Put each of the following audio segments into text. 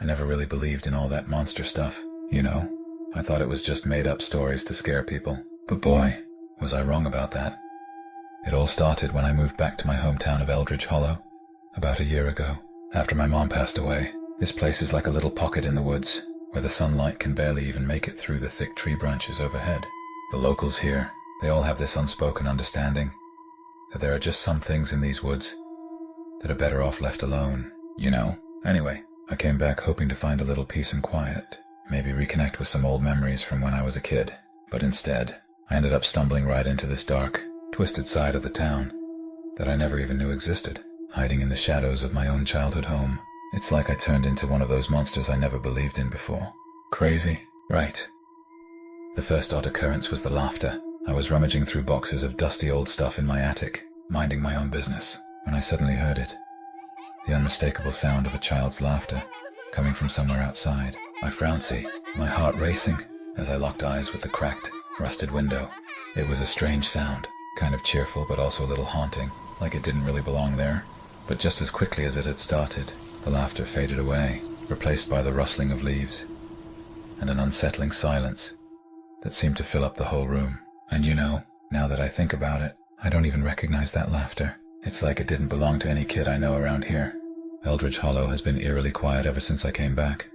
I never really believed in all that monster stuff, you know? I thought it was just made-up stories to scare people. But boy, was I wrong about that. It all started when I moved back to my hometown of Eldridge Hollow, about a year ago. After my mom passed away, this place is like a little pocket in the woods, where the sunlight can barely even make it through the thick tree branches overhead. The locals here, they all have this unspoken understanding that there are just some things in these woods that are better off left alone, you know? Anyway, I came back hoping to find a little peace and quiet, maybe reconnect with some old memories from when I was a kid. But instead, I ended up stumbling right into this dark, twisted side of the town that I never even knew existed, hiding in the shadows of my own childhood home. It's like I turned into one of those monsters I never believed in before. Crazy, right? The first odd occurrence was the laughter. I was rummaging through boxes of dusty old stuff in my attic, minding my own business, when I suddenly heard it. The unmistakable sound of a child's laughter, coming from somewhere outside. I frowned, my heart racing, as I locked eyes with the cracked, rusted window. It was a strange sound, kind of cheerful but also a little haunting, like it didn't really belong there. But just as quickly as it had started, the laughter faded away, replaced by the rustling of leaves, and an unsettling silence that seemed to fill up the whole room. And you know, now that I think about it, I don't even recognize that laughter. It's like it didn't belong to any kid I know around here. Eldridge Hollow has been eerily quiet ever since I came back.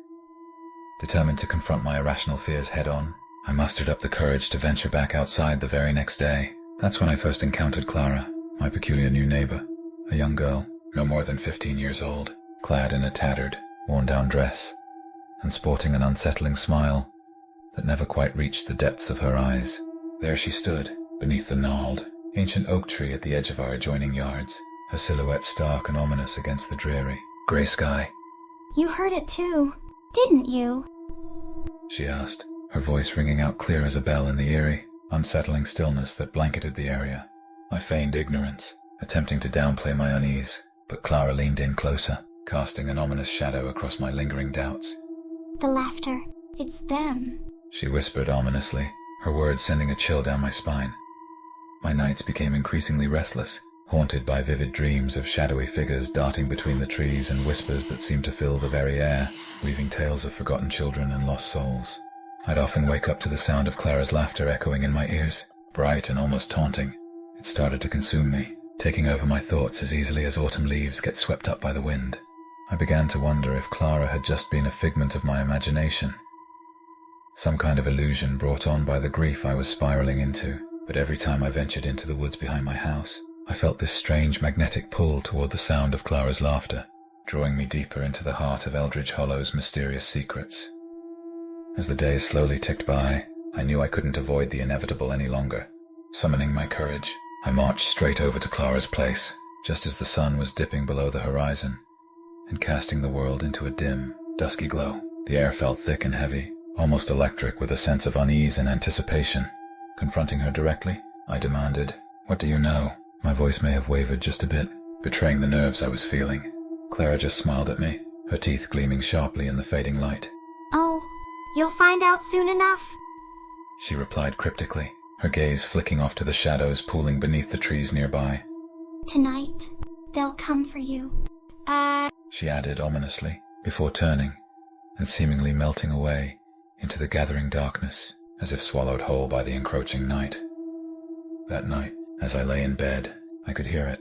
Determined to confront my irrational fears head-on, I mustered up the courage to venture back outside the very next day. That's when I first encountered Clara, my peculiar new neighbor, a young girl, no more than 15 years old, clad in a tattered, worn-down dress, and sporting an unsettling smile that never quite reached the depths of her eyes. There she stood, beneath the gnarled, ancient oak tree at the edge of our adjoining yards, her silhouette stark and ominous against the dreary, grey sky. "You heard it too, didn't you?" she asked, her voice ringing out clear as a bell in the eerie, unsettling stillness that blanketed the area. I feigned ignorance, attempting to downplay my unease, but Clara leaned in closer, casting an ominous shadow across my lingering doubts. "The laughter, it's them," she whispered ominously, her words sending a chill down my spine. My nights became increasingly restless, haunted by vivid dreams of shadowy figures darting between the trees and whispers that seemed to fill the very air, weaving tales of forgotten children and lost souls. I'd often wake up to the sound of Clara's laughter echoing in my ears, bright and almost taunting. It started to consume me, taking over my thoughts as easily as autumn leaves get swept up by the wind. I began to wonder if Clara had just been a figment of my imagination, some kind of illusion brought on by the grief I was spiraling into. But every time I ventured into the woods behind my house, I felt this strange magnetic pull toward the sound of Clara's laughter, drawing me deeper into the heart of Eldridge Hollow's mysterious secrets. As the days slowly ticked by, I knew I couldn't avoid the inevitable any longer. Summoning my courage, I marched straight over to Clara's place, just as the sun was dipping below the horizon, and casting the world into a dim, dusky glow. The air felt thick and heavy, almost electric with a sense of unease and anticipation. Confronting her directly, I demanded, "What do you know?" My voice may have wavered just a bit, betraying the nerves I was feeling. Clara just smiled at me, her teeth gleaming sharply in the fading light. "Oh, you'll find out soon enough," she replied cryptically, her gaze flicking off to the shadows pooling beneath the trees nearby. "Tonight, they'll come for you. She added ominously, before turning and seemingly melting away into the gathering darkness, as if swallowed whole by the encroaching night. That night, as I lay in bed, I could hear it,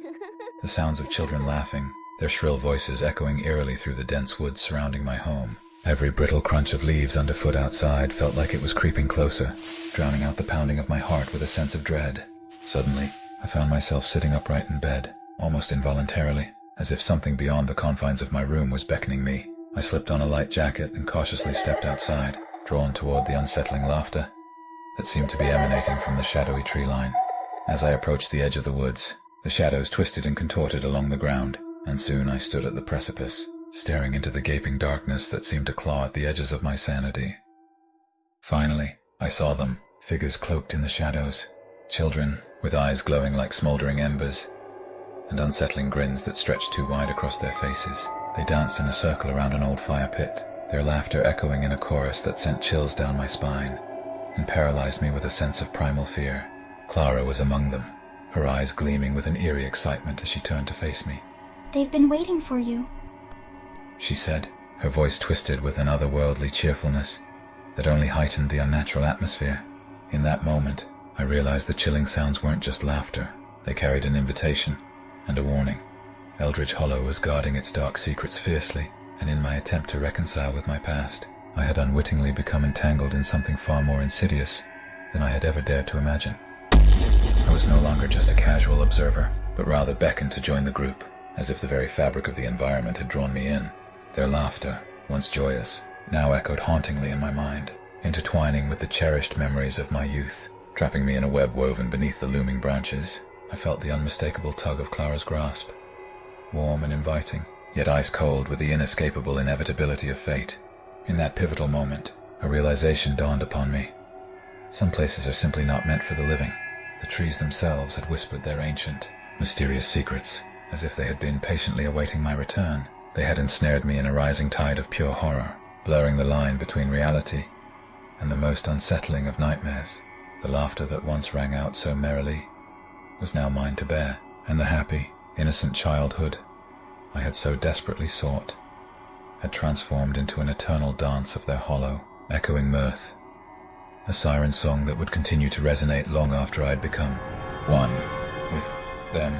the sounds of children laughing, their shrill voices echoing eerily through the dense woods surrounding my home. Every brittle crunch of leaves underfoot outside felt like it was creeping closer, drowning out the pounding of my heart with a sense of dread. Suddenly, I found myself sitting upright in bed, almost involuntarily, as if something beyond the confines of my room was beckoning me. I slipped on a light jacket and cautiously stepped outside, drawn toward the unsettling laughter that seemed to be emanating from the shadowy tree line. As I approached the edge of the woods, the shadows twisted and contorted along the ground, and soon I stood at the precipice, staring into the gaping darkness that seemed to claw at the edges of my sanity. Finally, I saw them, figures cloaked in the shadows, children with eyes glowing like smoldering embers, and unsettling grins that stretched too wide across their faces. They danced in a circle around an old fire pit, their laughter echoing in a chorus that sent chills down my spine and paralyzed me with a sense of primal fear. Clara was among them, her eyes gleaming with an eerie excitement as she turned to face me. "They've been waiting for you," she said, her voice twisted with an otherworldly cheerfulness that only heightened the unnatural atmosphere. In that moment, I realized the chilling sounds weren't just laughter. They carried an invitation and a warning. Eldridge Hollow was guarding its dark secrets fiercely, and in my attempt to reconcile with my past, I had unwittingly become entangled in something far more insidious than I had ever dared to imagine. I was no longer just a casual observer, but rather beckoned to join the group, as if the very fabric of the environment had drawn me in. Their laughter, once joyous, now echoed hauntingly in my mind, intertwining with the cherished memories of my youth, trapping me in a web woven beneath the looming branches. I felt the unmistakable tug of Clara's grasp, warm and inviting, yet ice cold with the inescapable inevitability of fate. In that pivotal moment, a realization dawned upon me. Some places are simply not meant for the living. The trees themselves had whispered their ancient, mysterious secrets, as if they had been patiently awaiting my return. They had ensnared me in a rising tide of pure horror, blurring the line between reality and the most unsettling of nightmares. The laughter that once rang out so merrily was now mine to bear, and the happy, innocent childhood I had so desperately sought had transformed into an eternal dance of their hollow, echoing mirth, a siren song that would continue to resonate long after I had become one with them.